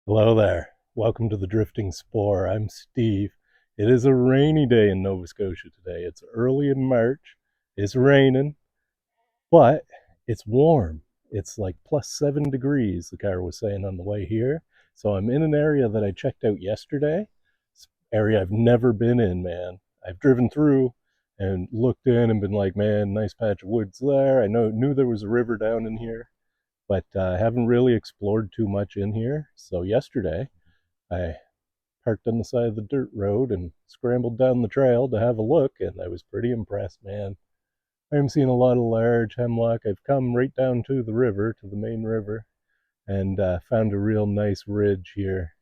Hello there. Welcome to the Drifting Spore. I'm Steve. It is a rainy day in Nova Scotia today. It's early in March. It's raining, but it's warm. It's like +7 degrees, the car was saying on the way here. So I'm in an area that I checked out yesterday. It's an area I've never been in, man. I've driven through and looked in and been like, man, nice patch of woods there. I knew there was a river down in here, but I haven't really explored too much in here. So yesterday, I parked on the side of the dirt road and scrambled down the trail to have a look, and I was pretty impressed, man. I'm seeing a lot of large hemlock. I've come right down to the river, to the main river, and found a real nice ridge here.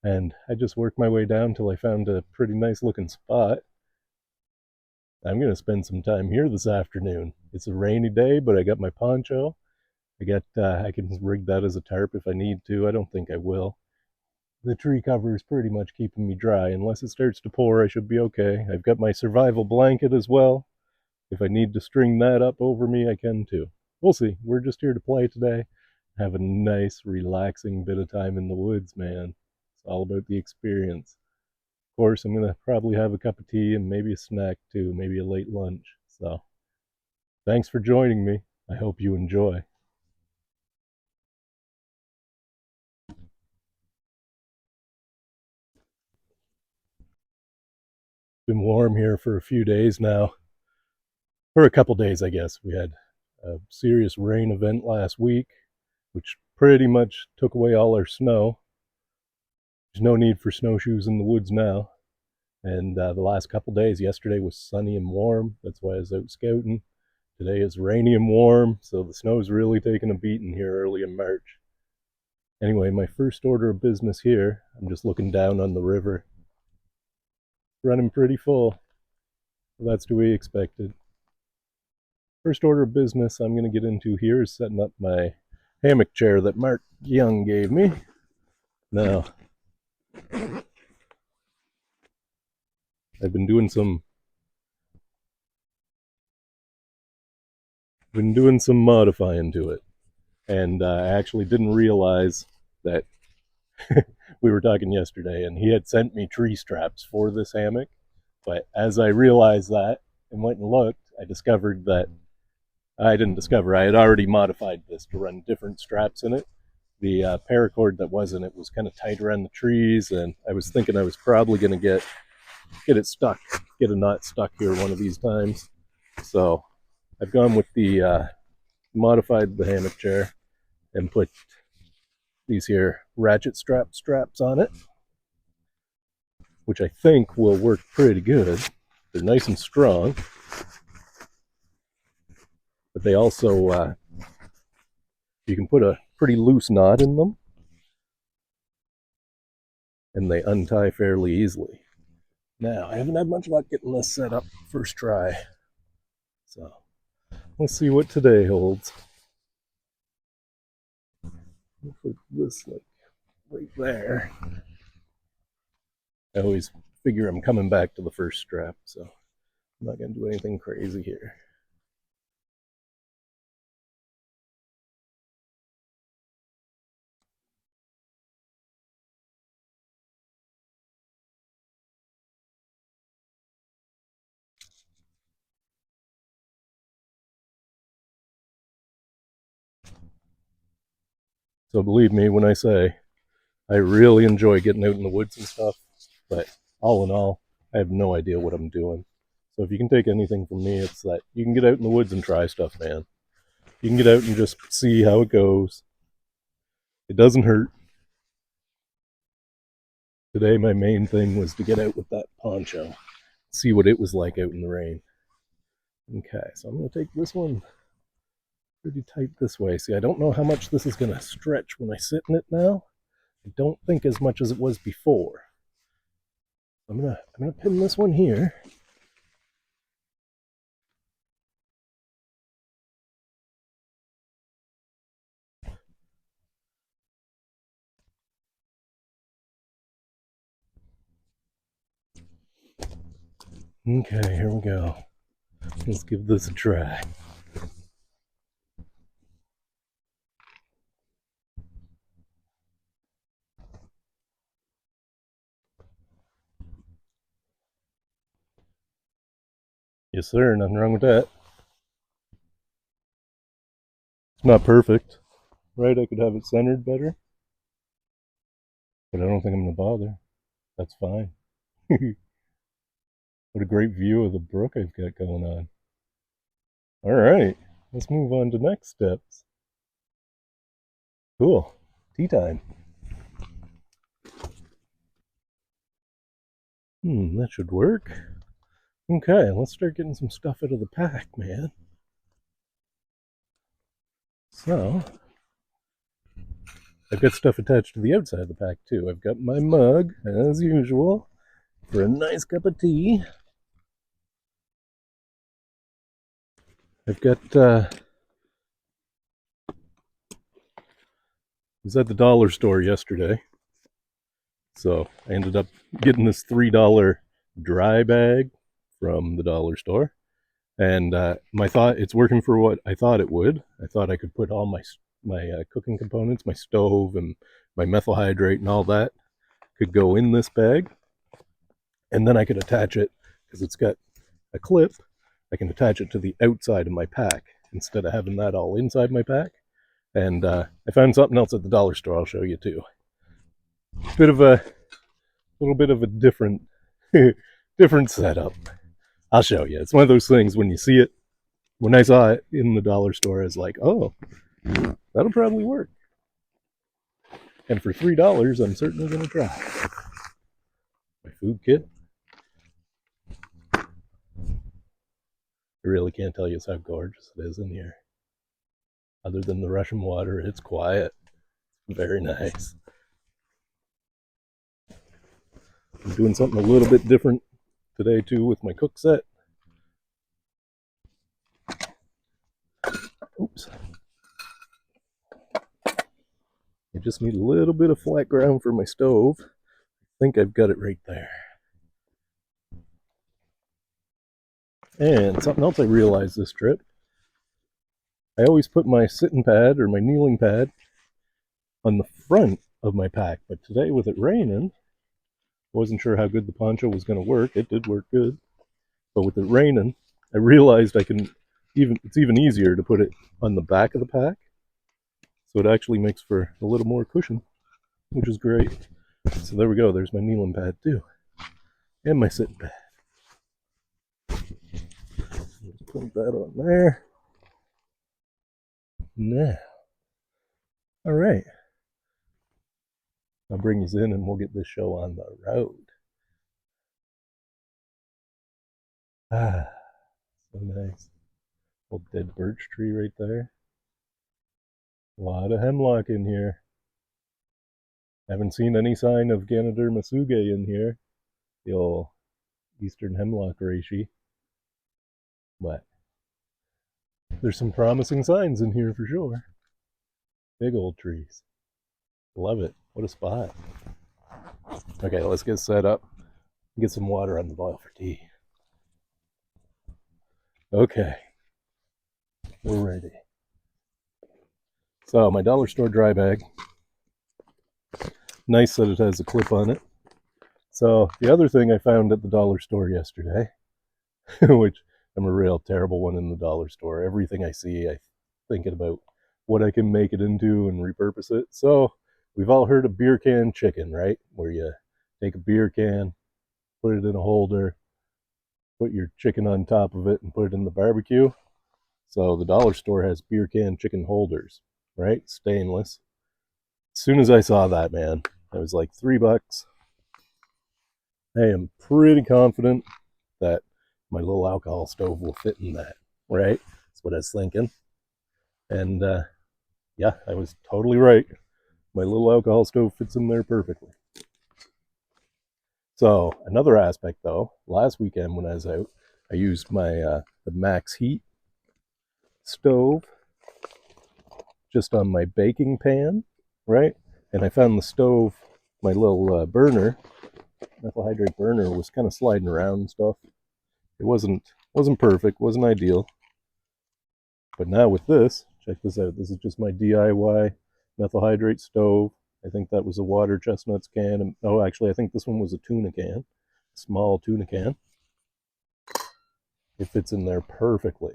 And I just worked my way down till I found a pretty nice looking spot. I'm going to spend some time here this afternoon. It's a rainy day, but I got my poncho. I can rig that as a tarp if I need to. I don't think I will. The tree cover is pretty much keeping me dry. Unless it starts to pour, I should be okay. I've got my survival blanket as well. If I need to string that up over me, I can too. We'll see. We're just here to play today. Have a nice, relaxing bit of time in the woods, man. It's all about the experience. Of course, I'm going to probably have a cup of tea and maybe a snack too, maybe a late lunch. So, thanks for joining me. I hope you enjoy. Been warm here for a few days now. For a couple days, I guess. We had a serious rain event last week, which pretty much took away all our snow. There's no need for snowshoes in the woods now. And the last couple days, yesterday was sunny and warm. That's why I was out scouting. Today is rainy and warm, so the snow's really taking a beating here early in March. Anyway, my first order of business here, I'm just looking down on the river. Running pretty full. That's to be expected. First order of business I'm going to get into here is setting up my hammock chair that Mark Young gave me. Now, I've been doing some modifying to it, and I actually didn't realize that we were talking yesterday, and he had sent me tree straps for this hammock. But as I realized that and went and looked, I had already modified this to run different straps in it. The paracord that was in it was kind of tight around the trees, and I was thinking I was probably going to get it stuck, get a knot stuck here one of these times. So I've gone with the modified the hammock chair and put these here ratchet straps on it, which I think will work pretty good. They're nice and strong, but they also you can put a pretty loose knot in them, and they untie fairly easily. Now, I haven't had much luck getting this set up first try, so let's see what today holds. I'll put this like right there. I always figure I'm coming back to the first strap, so I'm not going to do anything crazy here. So believe me when I say I really enjoy getting out in the woods and stuff, but all in all, I have no idea what I'm doing. So if you can take anything from me, it's that you can get out in the woods and try stuff, man. You can get out and just see how it goes. It doesn't hurt. Today, my main thing was to get out with that poncho, see what it was like out in the rain. Okay, so I'm going to take this one pretty tight this way. See, I don't know how much this is going to stretch when I sit in it now. I don't think as much as it was before. I'm gonna pin this one here. Okay, here we go. Let's give this a try. Yes, sir. Nothing wrong with that. It's not perfect, right? I could have it centered better, but I don't think I'm going to bother. That's fine. What a great view of the brook I've got going on. All right, let's move on to next steps. Cool. Tea time. That should work. Okay, let's start getting some stuff out of the pack, man. So, I've got stuff attached to the outside of the pack too. I've got my mug, as usual, for a nice cup of tea. I've got, was at the dollar store yesterday, so I ended up getting this $3 dry bag from the dollar store. And my thought, it's working for what I thought it would. I thought I could put all my cooking components, my stove and my methyl hydrate and all that could go in this bag, and then I could attach it because it's got a clip. I can attach it to the outside of my pack instead of having that all inside my pack. And I found something else at the dollar store. I'll show you too. Bit of a little bit of a different different setup. I'll show you. It's one of those things when you see it. When I saw it in the dollar store, I was like, "Oh, that'll probably work." And for $3, I'm certainly going to try. My food kit. I really can't tell you how gorgeous it is in here. Other than the rushing water, it's quiet. Very nice. I'm doing something a little bit different today too with my cook set. Oops. I just need a little bit of flat ground for my stove. I think I've got it right there. And something else I realized this trip, I always put my sitting pad or my kneeling pad on the front of my pack, but today with it raining, I wasn't sure how good the poncho was going to work. It did work good, but with it raining, I realized it's even easier to put it on the back of the pack, so it actually makes for a little more cushion, which is great. So there we go. There's my kneeling pad too, and my sitting pad. Just put that on there. Now, all right. I'll bring you in and we'll get this show on the road. Ah, so nice. Old dead birch tree right there. A lot of hemlock in here. Haven't seen any sign of Ganoderma suge in here, the old eastern hemlock reishi. But there's some promising signs in here for sure. Big old trees. Love it. What a spot. Okay, let's get set up. Get some water on the boil for tea. Okay, we're ready. So my dollar store dry bag. Nice that it has a clip on it. So the other thing I found at the dollar store yesterday, which I'm a real terrible one in the dollar store. Everything I see, I thinking about what I can make it into and repurpose it. So we've all heard of beer can chicken, right? Where you take a beer can, put it in a holder, put your chicken on top of it, and put it in the barbecue. So the dollar store has beer can chicken holders, right? Stainless. As soon as I saw that, man, I was like $3. I am pretty confident that my little alcohol stove will fit in that, right? That's what I was thinking. And yeah, I was totally right. My little alcohol stove fits in there perfectly. So another aspect though, last weekend when I was out, I used my the Max Heat stove just on my baking pan, right? And I found the stove, my little burner, methyl hydrate burner, was kind of sliding around and stuff. It wasn't perfect, wasn't ideal. But now with this, check this out. This is just my DIY methyl hydrate stove. I think that was a water chestnuts can. And, oh, actually, I think this one was a tuna can, small tuna can. it fits in there perfectly.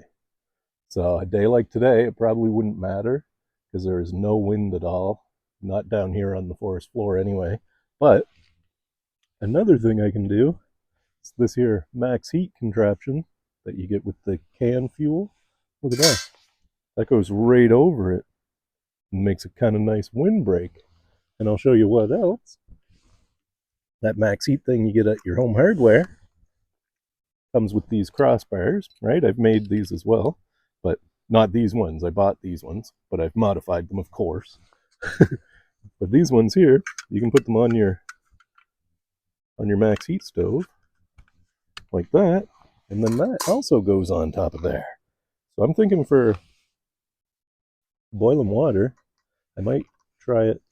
So a day like today, it probably wouldn't matter because there is no wind at all. Not down here on the forest floor anyway. But another thing I can do is this here max heat contraption that you get with the can fuel. Look at that. That goes right over it and makes a kind of nice windbreak. And I'll show you what else. That max heat thing you get at your home hardware comes with these crossbars, right? I've made these as well, but not these ones. I bought these ones, but I've modified them, of course. But these ones here, you can put them on your max heat stove like that, and then that also goes on top of there. So I'm thinking for boiling water, I might try it.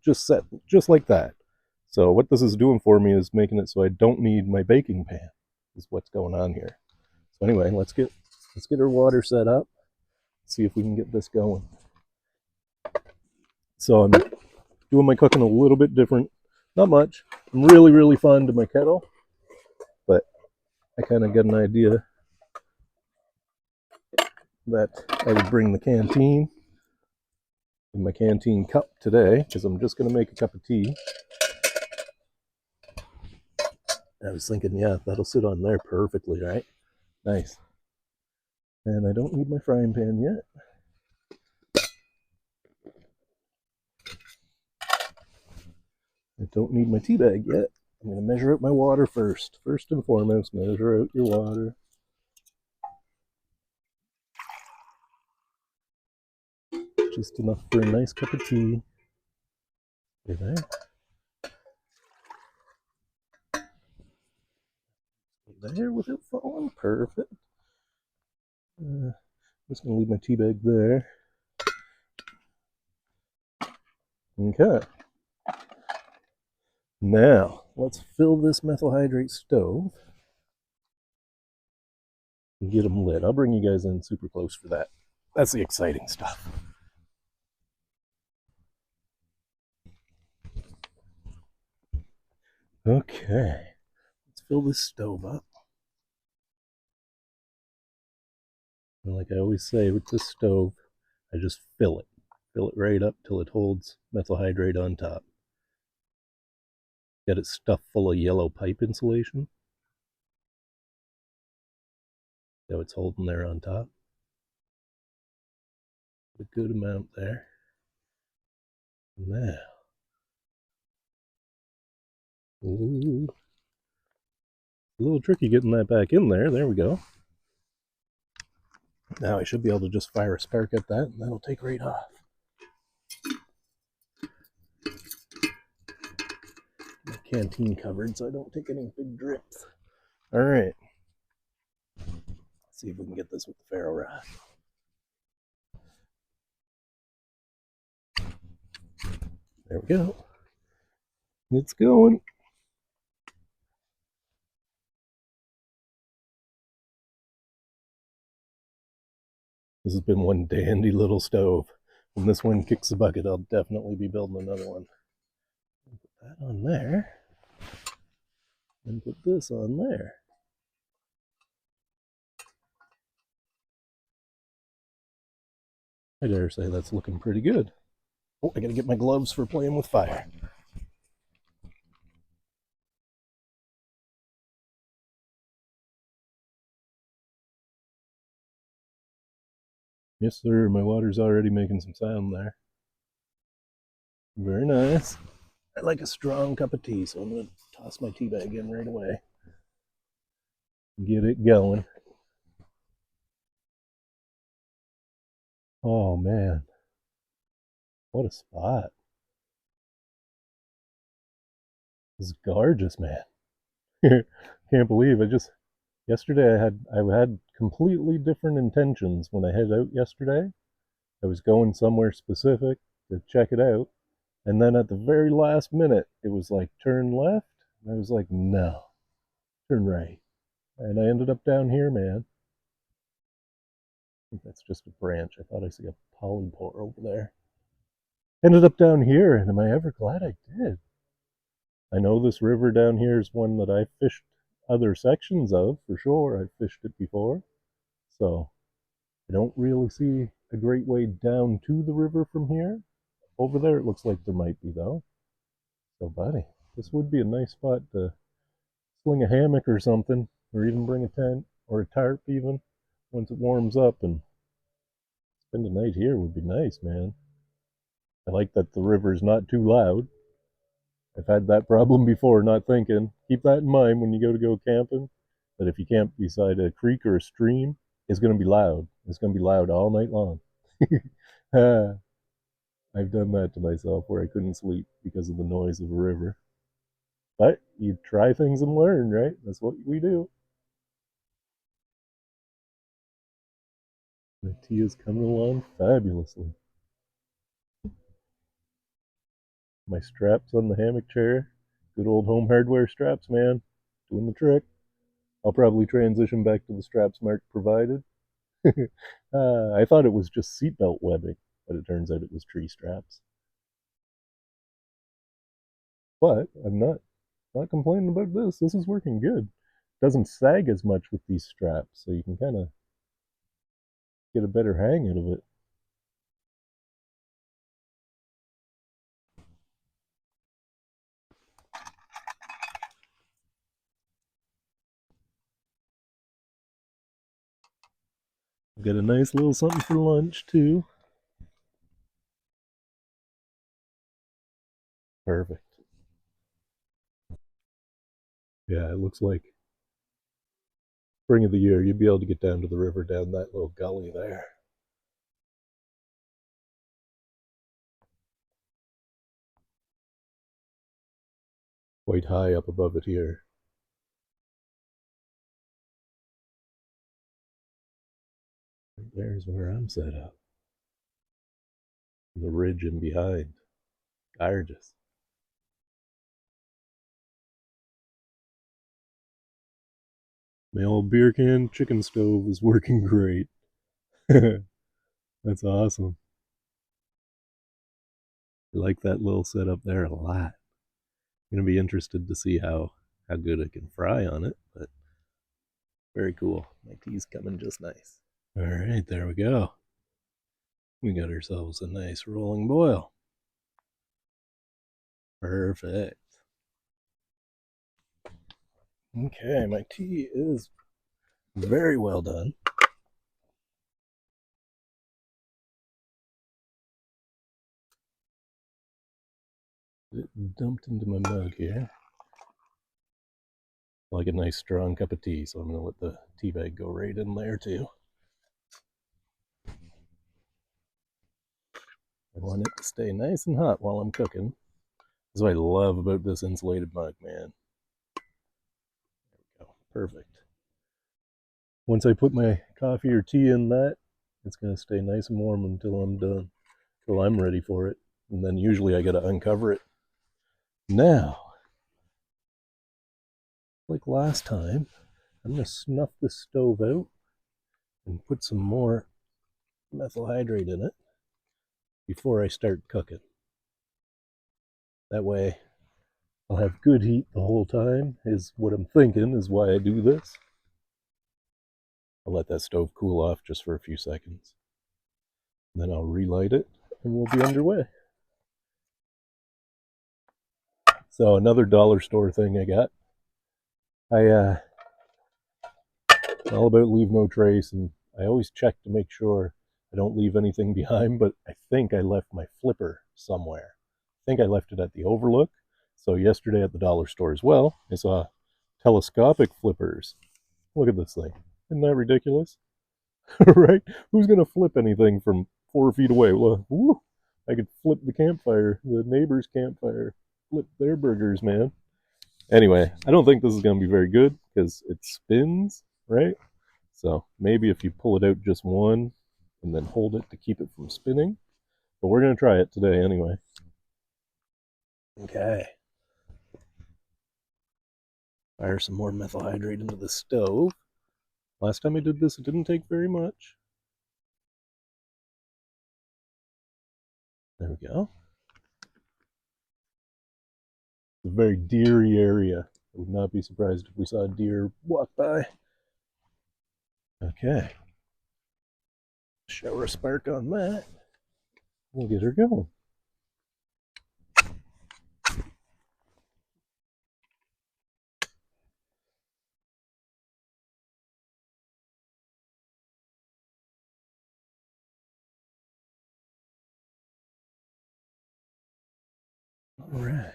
Just like that. So what this is doing for me is making it so I don't need my baking pan. Is what's going on here. So anyway, let's get our water set up. See if we can get this going. So I'm doing my cooking a little bit different. Not much. I'm really fond of my kettle, but I kind of got an idea that I would bring the canteen in my canteen cup today because I'm just going to make a cup of tea. I was thinking, yeah, that'll sit on there perfectly, right? Nice. And I don't need my frying pan yet. I don't need my tea bag yet. I'm going to measure out my water first. First and foremost, measure out your water. Just enough for a nice cup of tea. There. There without falling. Perfect. I'm just going to leave my tea bag there. Okay. Now, let's fill this methyl hydrate stove and get them lit. I'll bring you guys in super close for that. That's the exciting stuff. Okay. Let's fill this stove up. And like I always say with this stove, I just fill it. Fill it right up till it holds methyl hydrate on top. Get it stuffed full of yellow pipe insulation. So it's holding there on top. A good amount there. Now. Ooh. A little tricky getting that back in there. There we go. Now I should be able to just fire a spark at that and that'll take right off. My canteen covered so I don't take any big drips. Alright. Let's see if we can get this with the ferro rod. There we go. It's going. This has been one dandy little stove. When this one kicks the bucket, I'll definitely be building another one. Put that on there. And put this on there. I dare say that's looking pretty good. Oh, I gotta get my gloves for playing with fire. Yes, sir, my water's already making some sound there. Very nice. I like a strong cup of tea, so I'm gonna toss my tea bag in right away. Get it going. Oh man, what a spot. This is gorgeous, man. Can't believe yesterday I had completely different intentions when I headed out yesterday. I was going somewhere specific to check it out, and then at the very last minute it was like turn left, and I was like no, turn right. And I ended up down here, man. I think that's just a branch. I thought I see a polypore over there. Ended up down here, and am I ever glad I did? I know this river down here is one that I fished other sections of, for sure. I've fished it before. So I don't really see a great way down to the river from here. Over there, it looks like there might be, though. So, buddy, this would be a nice spot to sling a hammock or something, or even bring a tent or a tarp, even once it warms up, and spend a night here would be nice, man. I like that the river is not too loud. I've had that problem before, not thinking. Keep that in mind when you go camping. That if you camp beside a creek or a stream, it's going to be loud. It's going to be loud all night long. I've done that to myself where I couldn't sleep because of the noise of a river. But you try things and learn, right? That's what we do. The tea is coming along fabulously. My straps on the hammock chair. Good old home hardware straps, man. Doing the trick. I'll probably transition back to the straps Mark provided. I thought it was just seatbelt webbing, but it turns out it was tree straps. But I'm not complaining about this. This is working good. It doesn't sag as much with these straps, so you can kind of get a better hang out of it. I've got a nice little something for lunch too. Perfect. Yeah, it looks like spring of the year, you'd be able to get down to the river down that little gully there. Quite high up above it here. There's where I'm set up. The ridge in behind. Gorgeous. My old beer can chicken stove is working great. That's awesome. I like that little setup there a lot. I'm gonna be interested to see how good it can fry on it, but very cool. My tea's coming just nice. All right, there we go. We got ourselves a nice rolling boil. Perfect. Okay, my tea is very well done. It dumped into my mug here. I like a nice strong cup of tea, so I'm going to let the tea bag go right in there too. I want it to stay nice and hot while I'm cooking. That's what I love about this insulated mug, man. There we go. Perfect. Once I put my coffee or tea in that, it's going to stay nice and warm until I'm done, until I'm ready for it. And then usually I got to uncover it. Now, like last time, I'm going to snuff this stove out and put some more methyl hydrate in it before I start cooking. That way I'll have good heat the whole time, is what I'm thinking, is why I do this. I'll let that stove cool off just for a few seconds. And then I'll relight it and we'll be underway. So another dollar store thing I got. All about leave no trace, and I always check to make sure I don't leave anything behind, but I think I left my flipper somewhere. I think I left it at the Overlook. So yesterday at the dollar store as well, I saw telescopic flippers. Look at this thing. Isn't that ridiculous? Right? Who's going to flip anything from 4 feet away? Well, woo, I could flip the campfire, the neighbor's campfire, flip their burgers, man. Anyway, I don't think this is going to be very good because it spins, right? So maybe if you pull it out just one and then hold it to keep it from spinning. But we're going to try it today anyway. Okay. Fire some more methyl hydrate into the stove. Last time I did this, it didn't take very much. There we go. It's a very deery area I would not be surprised if we saw a deer walk by. Okay. Shower a spark on that. We'll get her going. All right.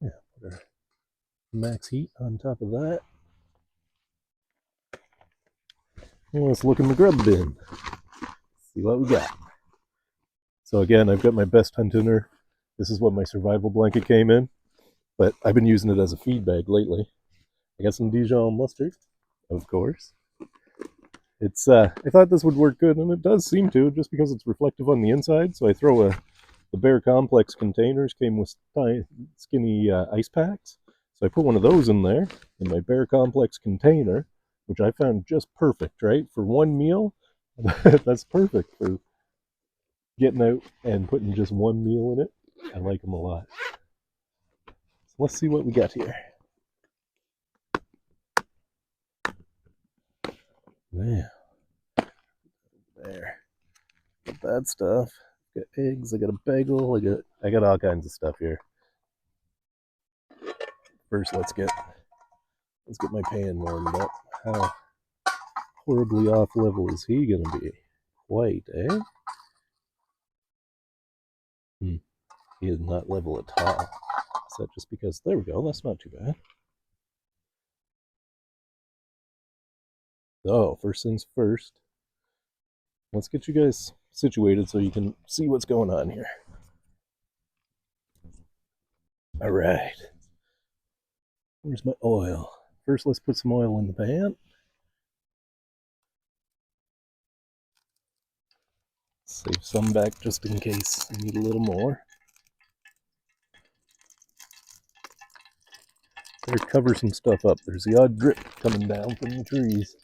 Yeah, put our max heat on top of that. Well, let's look in the grub bin. See what we got. So again, I've got my best hunt dinner. This is what my survival blanket came in, but I've been using it as a feed bag lately. I got some Dijon mustard, of course. It's I thought this would work good, and it does seem to, just because it's reflective on the inside. So I throw the Bear Complex containers came with skinny ice packs. So I put one of those in there in my Bear Complex container, which I found just perfect, right? For one meal, that's perfect for getting out and putting just one meal in it. I like them a lot. So let's see what we got here. Man, there. Got that stuff. Got eggs. I got a bagel. I got all kinds of stuff here. First, let's get my pan warmed up. How horribly off level is he gonna be? Quite, eh? He is not level at all. Is that just because? There we go. That's not too bad. So, first things first. Let's get you guys situated so you can see what's going on here. All right. Where's my oil? First, let's put some oil in the pan. Save some back just in case I need a little more. Better cover some stuff up. There's the odd drip coming down from the trees.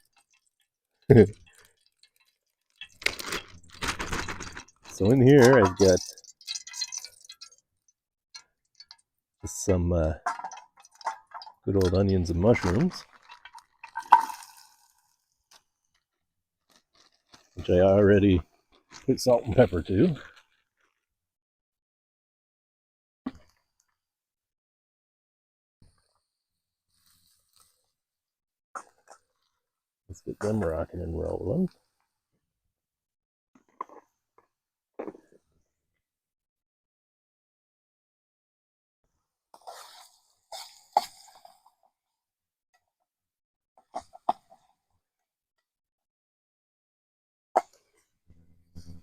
So in here, I've got just some good old onions and mushrooms, which I already put salt and pepper to. Let's get them rocking and rolling.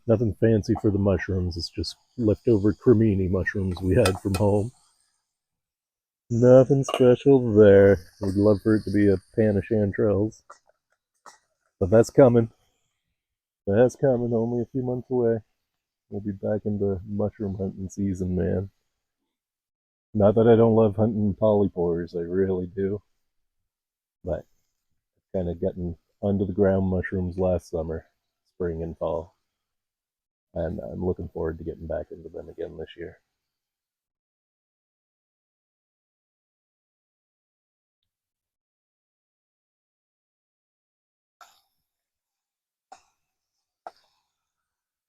Nothing fancy for the mushrooms. It's just leftover cremini mushrooms we had from home. Nothing special there. Would love for it to be a pan of chanterelles. But that's coming. That's coming. Only a few months away. We'll be back into mushroom hunting season, man. Not that I don't love hunting polypores. I really do. But kind of getting under the ground mushrooms last summer, spring and fall. And I'm looking forward to getting back into them again this year.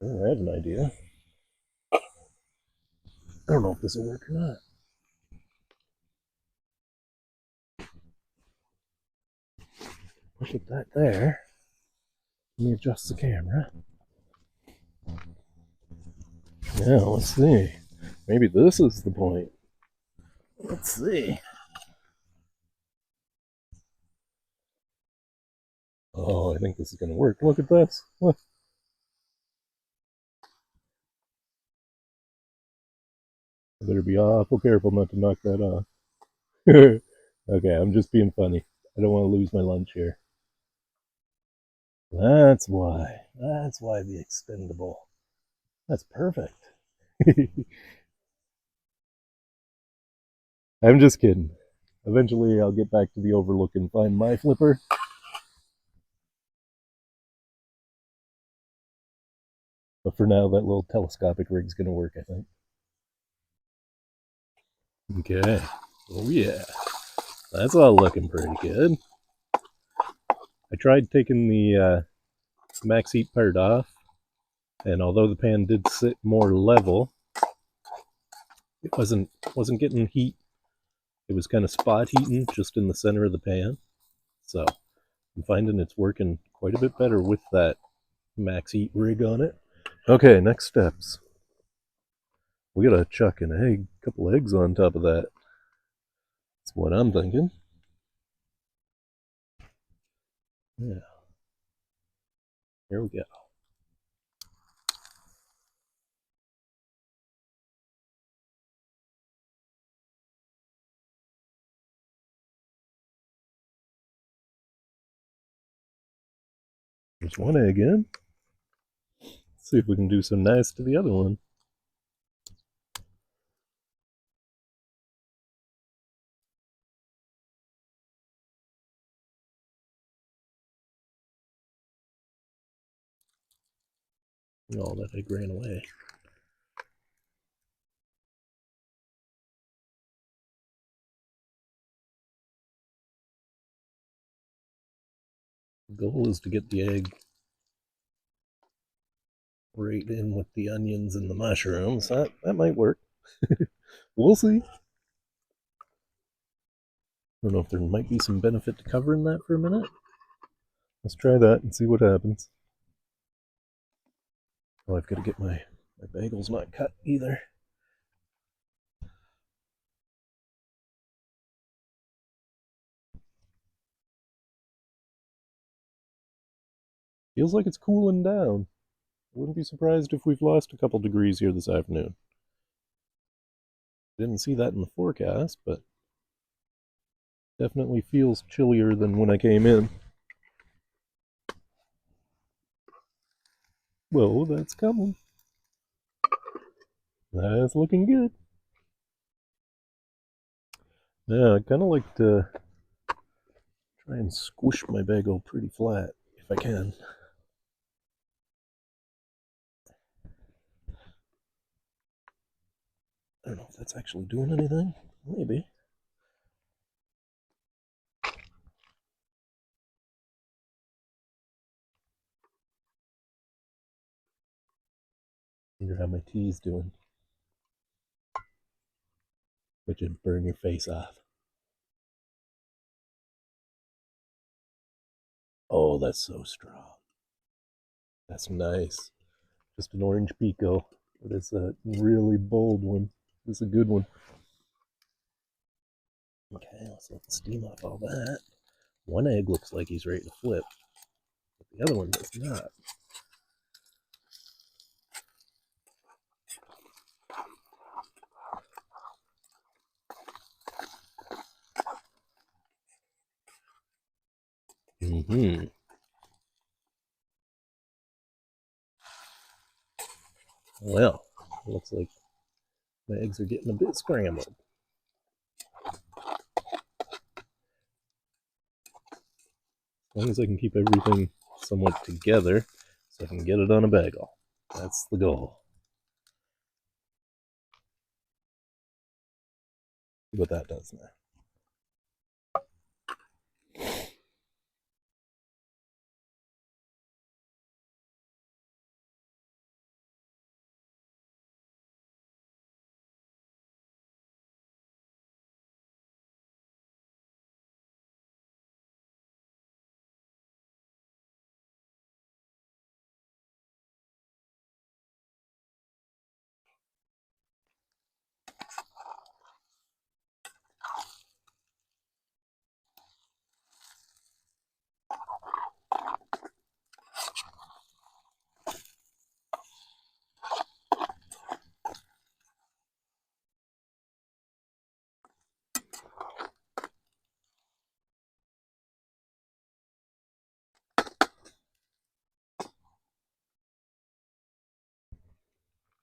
Oh, I have an idea. I don't know if this will work or not. Look at that there. Let me adjust the camera. Now, let's see. Maybe this is the point. Let's see. Oh, I think this is going to work. Look at this. Look. I better be awful careful not to knock that off. Okay, I'm just being funny. I don't want to lose my lunch here. That's why. That's why the extendable. That's perfect. I'm just kidding. Eventually, I'll get back to the overlook and find my flipper. But for now, that little telescopic rig's going to work, I think. Okay. Oh yeah, that's all looking pretty good. I tried taking the max heat part off, and although the pan did sit more level, it wasn't getting heat. It was kind of spot heating just in the center of the pan. So I'm finding it's working quite a bit better with that max heat rig on it. Okay, next steps. We gotta chuck an egg, a couple eggs on top of that. That's what I'm thinking. Yeah, here we go. There's one egg in. Let's see if we can do some nice to the other one. Oh, that egg ran away. The goal is to get the egg right in with the onions and the mushrooms. That might work. We'll see. I don't know if there might be some benefit to covering that for a minute. Let's try that and see what happens. Oh, I've got to get my bagels not cut either. Feels like it's cooling down. I wouldn't be surprised if we've lost a couple degrees here this afternoon. Didn't see that in the forecast, but definitely feels chillier than when I came in. Whoa, that's coming. That's looking good. Yeah, I kind of like to try and squish my bagel pretty flat if I can. I don't know if that's actually doing anything. Maybe. I wonder how my tea's doing. But you'd burn your face off. Oh, that's so strong. That's nice. Just an orange pico, but it's a really bold one. It's a good one. Okay, let's let the steam off all that. One egg looks like he's ready to flip, but the other one does not. Mm-hmm. Well, looks like my eggs are getting a bit scrambled. As long as I can keep everything somewhat together so I can get it on a bagel. That's the goal. See what that does now.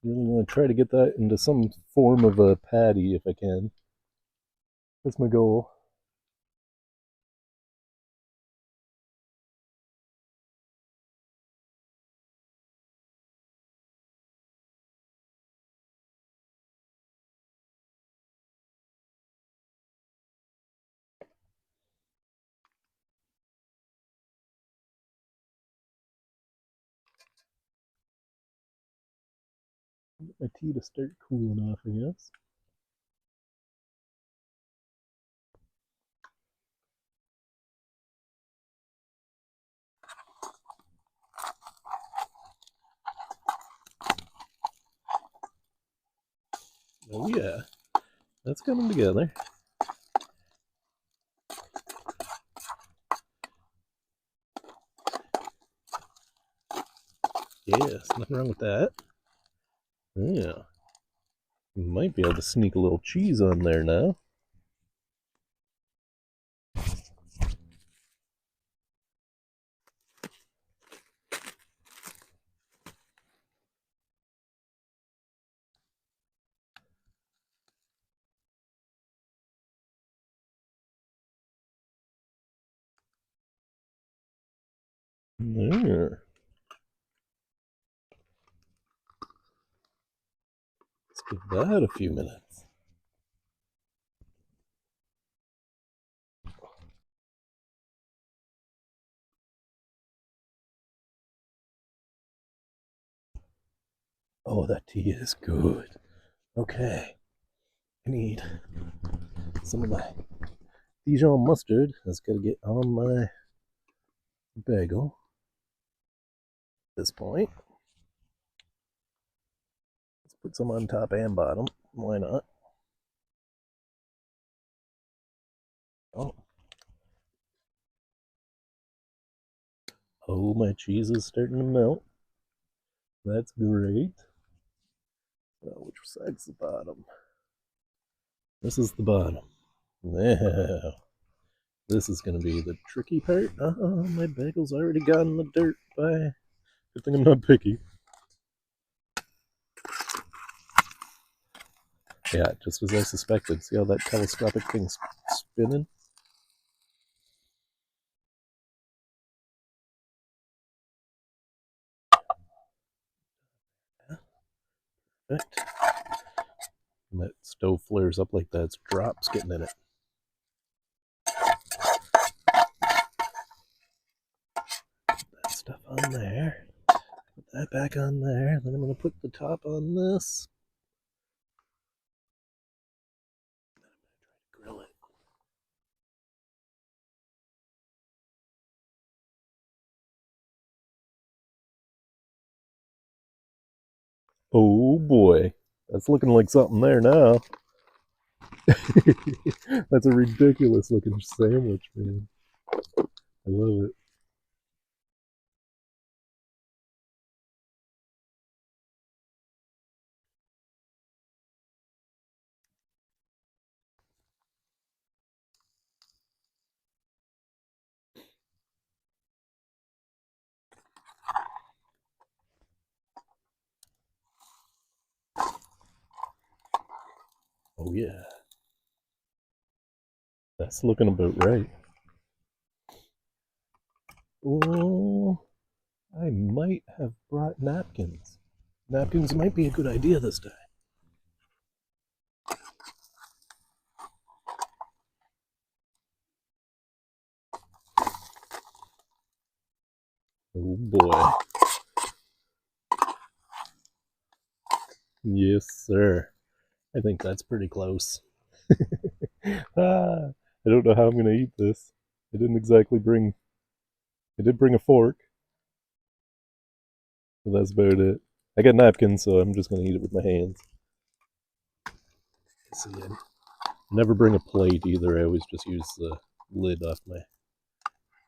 Really want to try to get that into some form of a patty if I can. That's my goal. my tea to start cooling off, I guess. Oh yeah, that's coming together. Yes, nothing wrong with that. Yeah. You might be able to sneak a little cheese on there now. There. Let's give that a few minutes. Oh, that tea is good. Okay. I need some of my Dijon mustard. That's got to get on my bagel at this point. Let's put some on top and bottom. Why not? Oh. Oh, my cheese is starting to melt. That's great. Which side's the bottom? This is the bottom. Now, this is going to be the tricky part. Oh, my bagel's already got in the dirt. Bye. Good thing I'm not picky. Yeah, just as I suspected. See how that telescopic thing's spinning? Perfect. And that stove flares up like that's drops getting in it. Put that stuff on there. Put that back on there. Then I'm going to put the top on this. Grill it. Oh boy. That's looking like something there now. That's a ridiculous looking sandwich, man. I love it. Oh yeah. That's looking about right. Oh, I might have brought napkins. Napkins might be a good idea this time. Oh boy. Yes, sir. I think that's pretty close. I don't know how I'm going to eat this. I didn't exactly bring. I did bring a fork, but that's about it. I got napkins, so I'm just going to eat it with my hands. See, I never bring a plate either. I always just use the lid off my.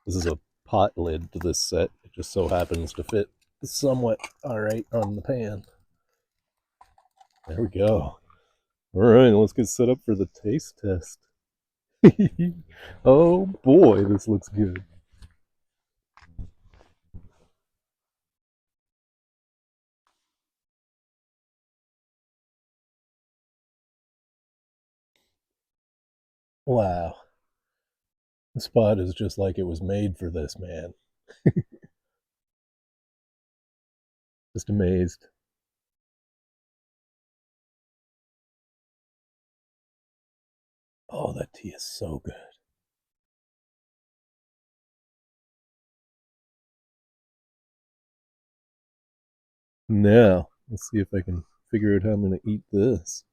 This is a pot lid to this set. It just so happens to fit somewhat alright on the pan. There we go. Alright, let's get set up for the taste test. Oh boy, this looks good. Wow. The spot is just like it was made for this, man. Just amazed. Oh, that tea is so good. Now, let's see if I can figure out how I'm going to eat this.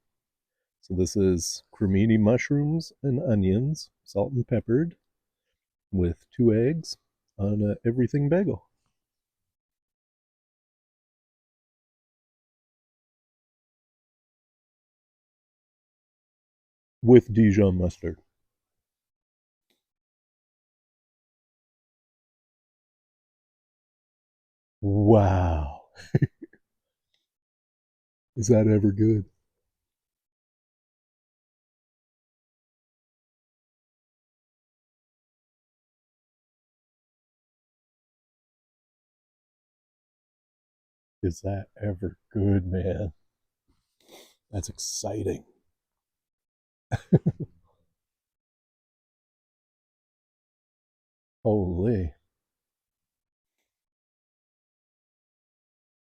So this is cremini mushrooms and onions, salt and peppered, with 2 eggs on a everything bagel. With Dijon mustard. Wow. Is that ever good? Is that ever good, man? That's exciting. Holy.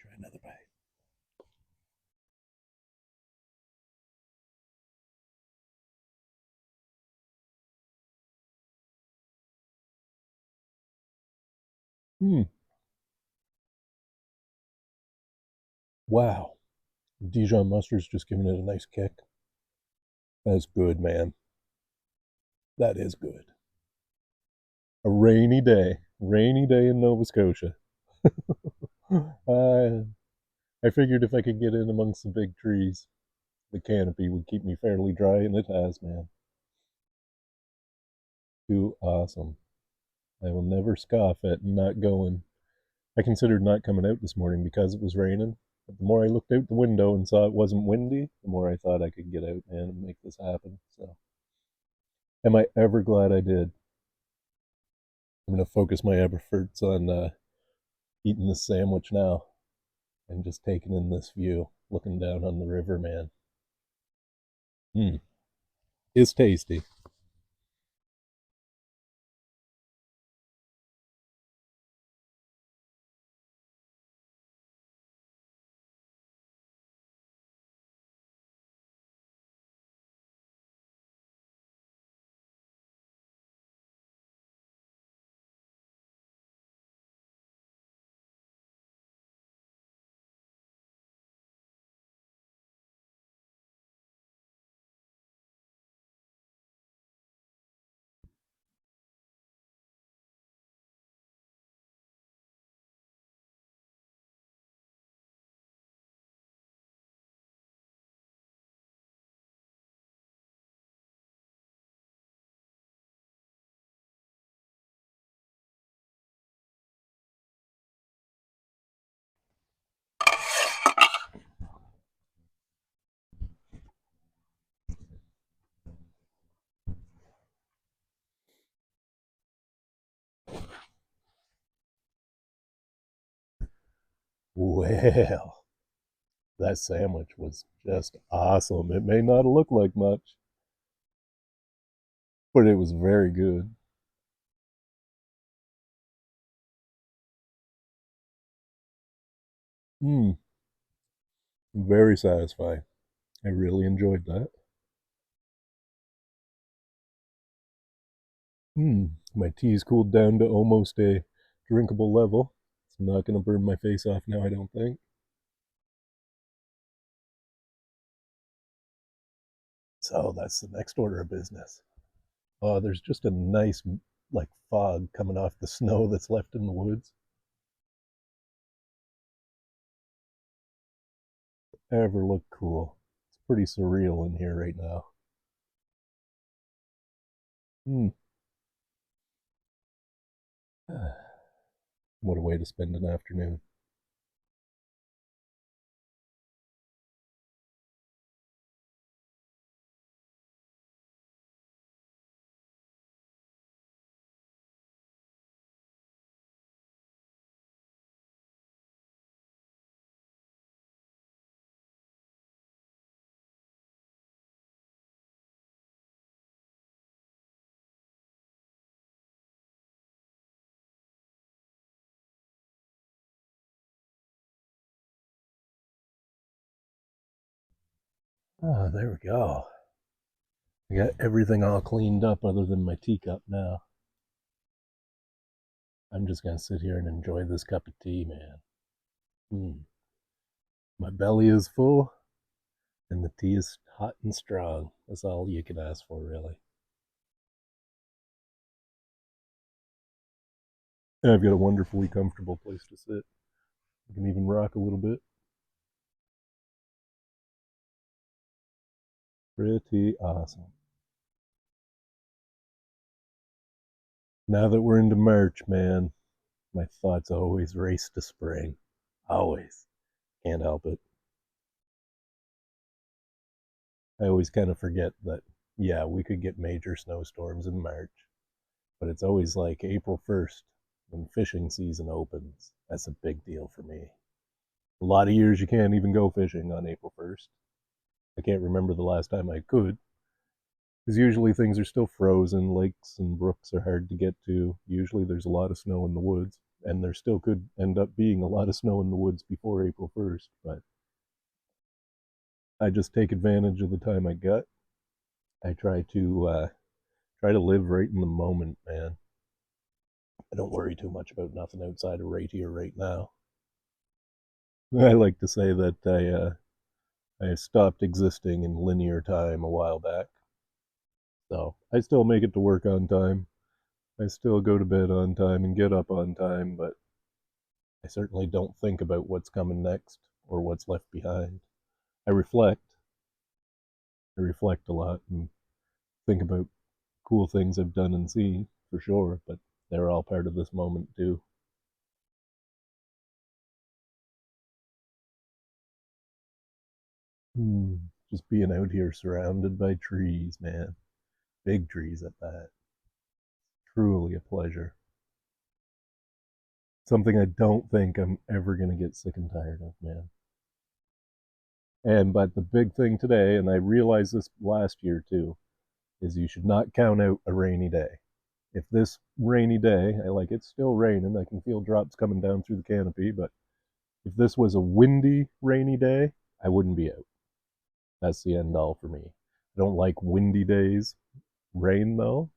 Try another bite. Hmm. Wow. Dijon mustard's just giving it a nice kick. That's good, man. That is good. A rainy day in Nova Scotia. uh, I figured if I could get in amongst the big trees, the canopy would keep me fairly dry, and it has, man. Too awesome. I will never scoff at not going. I considered not coming out this morning because it was raining. But the more I looked out the window and saw it wasn't windy, the more I thought I could get out, man, and make this happen. So, am I ever glad I did? I'm going to focus my efforts on eating this sandwich now and just taking in this view, looking down on the river, man. Mm, it's tasty. Well, that sandwich was just awesome. It may not look like much, but it was very good. Mm, very satisfying. I really enjoyed that. My tea's cooled down to almost a drinkable level. It's not going to burn my face off now, I don't think. So that's the next order of business. There's just a nice, like, fog coming off the snow that's left in the woods. Ever look cool? It's pretty surreal in here right now. Hmm. What a way to spend an afternoon. Ah, there we go. I got everything all cleaned up other than my teacup now. I'm just gonna sit here and enjoy this cup of tea, man. Mm. My belly is full. And the tea is hot and strong. That's all you can ask for, really. And I've got a wonderfully comfortable place to sit. You can even rock a little bit. Pretty awesome. Now that we're into March, man, my thoughts always race to spring. Always. Can't help it. I always kind of forget that, yeah, we could get major snowstorms in March, but it's always like April 1st when fishing season opens. That's a big deal for me. A lot of years you can't even go fishing on April 1st. I can't remember the last time I could, because usually things are still frozen. Lakes and brooks are hard to get to. Usually there's a lot of snow in the woods, and there still could end up being a lot of snow in the woods before April 1st, but I just take advantage of the time I got. I try to live right in the moment, man. I don't worry too much about nothing outside of right here, right now. I like to say that I stopped existing in linear time a while back, so I still make it to work on time. I still go to bed on time and get up on time, but I certainly don't think about what's coming next or what's left behind. I reflect. I reflect a lot and think about cool things I've done and seen for sure, but they're all part of this moment too. Hmm. Just being out here surrounded by trees, man. Big trees at that. Truly a pleasure. Something I don't think I'm ever going to get sick and tired of, man. And but the big thing today, and I realized this last year too, is you should not count out a rainy day. If this rainy day, I like it's still raining, I can feel drops coming down through the canopy, but if this was a windy, rainy day, I wouldn't be out. That's the end all for me. I don't like windy days. Rain, though,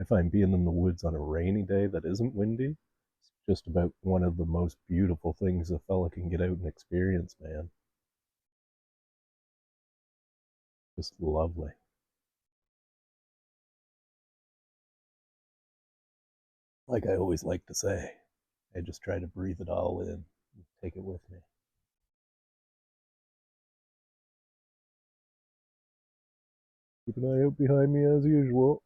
I find being in the woods on a rainy day that isn't windy is just about one of the most beautiful things a fella can get out and experience, man. Just lovely. Like I always like to say, I just try to breathe it all in and take it with me. Keep an eye out behind me as usual.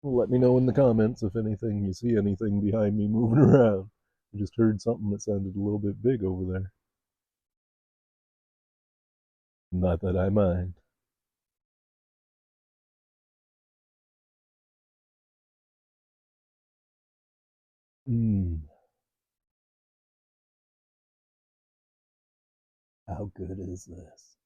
Let me know in the comments if anything you see anything behind me moving around. I just heard something that sounded a little bit big over there. Not that I mind. Mmm, how good is this?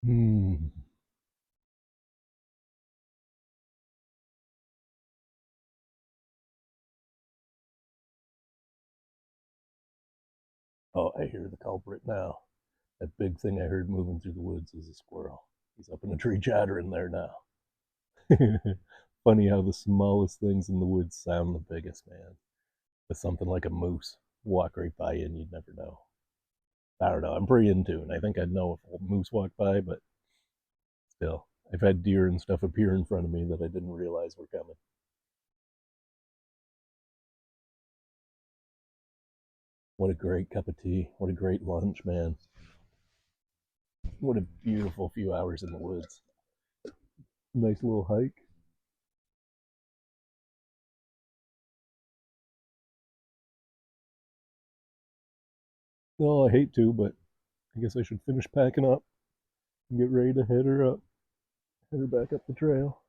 Mmm. Oh, I hear the culprit now. That big thing I heard moving through the woods is a squirrel. He's up in a tree chattering there now. Funny how the smallest things in the woods sound the biggest, man. With something like a moose walk right by you and you'd never know. I don't know. I'm pretty in tune. I think I'd know if a moose walked by, but still, I've had deer and stuff appear in front of me that I didn't realize were coming. What a great cup of tea. What a great lunch, man. What a beautiful few hours in the woods. Nice little hike. No, I hate to, but I guess I should finish packing up. Get ready to head her back up the trail.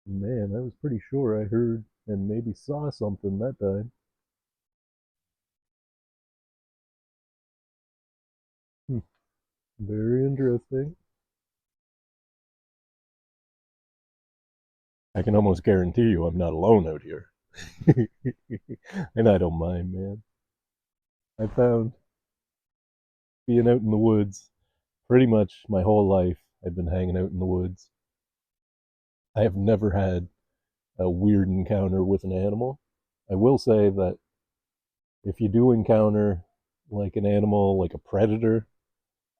Man, I was pretty sure I heard and maybe saw something that time. Hmm, very interesting. I can almost guarantee you I'm not alone out here. And I don't mind, man. I found being out in the woods pretty much my whole life. I've been hanging out in the woods. I have never had a weird encounter with an animal. I will say that if you do encounter like an animal, like a predator,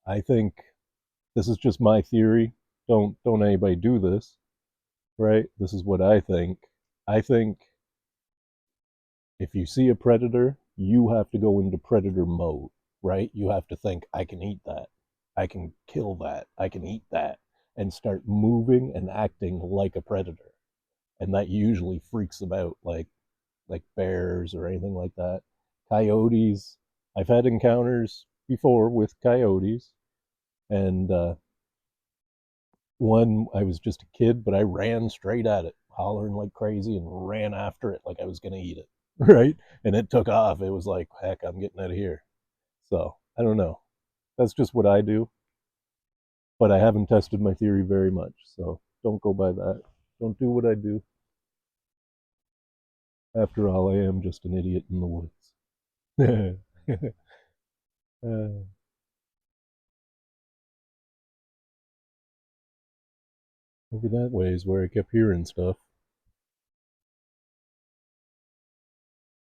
I think this is just my theory. Don't anybody do this, right? This is what I think. I think if you see a predator, you have to go into predator mode, right? You have to think, I can eat that. I can kill that. I can eat that. And start moving and acting like a predator. And that usually freaks them out, like bears or anything like that. Coyotes. I've had encounters before with coyotes, and one I was just a kid, but I ran straight at it, hollering like crazy, and ran after it like I was gonna eat it, right? And it took off. It was like, heck, I'm getting out of here. So I don't know. That's just what I do, but I haven't tested my theory very much. So don't go by that. Don't do what I do. After all, I am just an idiot in the woods. uh, over that way is where I kept hearing stuff.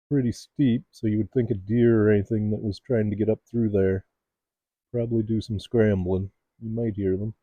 Pretty steep, so you would think a deer or anything that was trying to get up through there probably do some scrambling. You might hear them.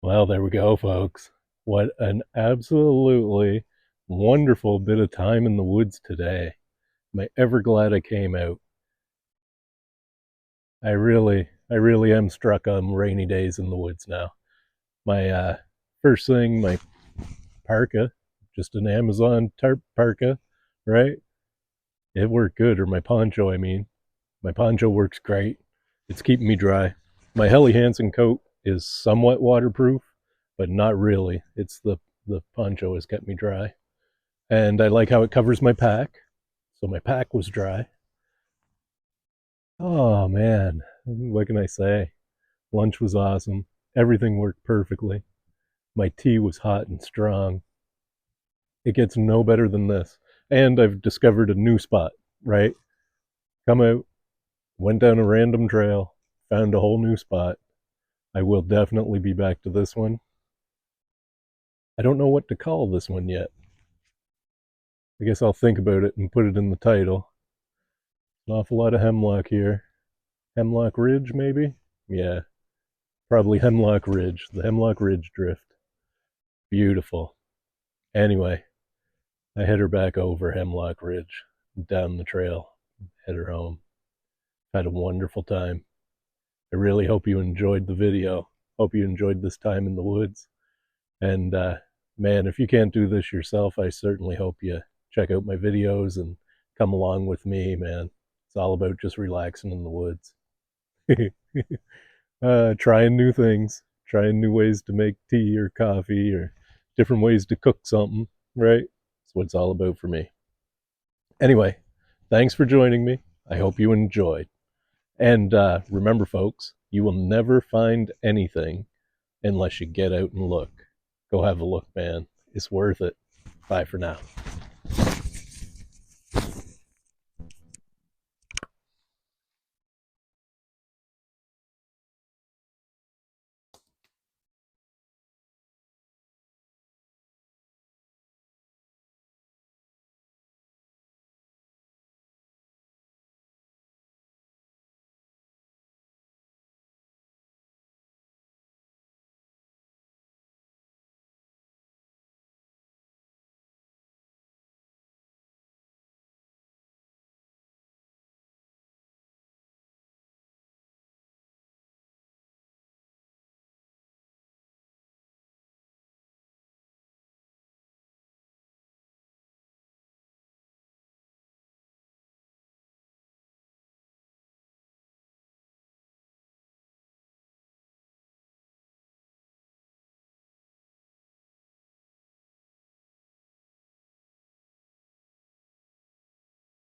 Well, there we go, folks. What an absolutely wonderful bit of time in the woods today. Am I ever glad I came out? I really am struck on rainy days in the woods now. My first thing, my parka, just an Amazon tarp parka, right? It worked good, or my poncho, I mean. My poncho works great. It's keeping me dry. My Helly Hansen coat is somewhat waterproof, but not really. It's the poncho has kept me dry. And I like how it covers my pack. So my pack was dry. Oh man, what can I say? Lunch was awesome. Everything worked perfectly. My tea was hot and strong. It gets no better than this. And I've discovered a new spot, right? Come out, went down a random trail, found a whole new spot. I will definitely be back to this one. I don't know what to call this one yet. I guess I'll think about it and put it in the title. An awful lot of hemlock here. Hemlock Ridge, maybe? Yeah, probably Hemlock Ridge. The Hemlock Ridge Drift. Beautiful. Anyway, I head her back over Hemlock Ridge, down the trail, head her home. Had a wonderful time. I really hope you enjoyed the video. Hope you enjoyed this time in the woods. And man, if you can't do this yourself, I certainly hope you check out my videos and come along with me, man. It's all about just relaxing in the woods. Trying new things, trying new ways to make tea or coffee or different ways to cook something, right? That's what it's all about for me. Anyway, thanks for joining me. I hope you enjoyed. And remember, folks, you will never find anything unless you get out and look. Go have a look, man. It's worth it. Bye for now.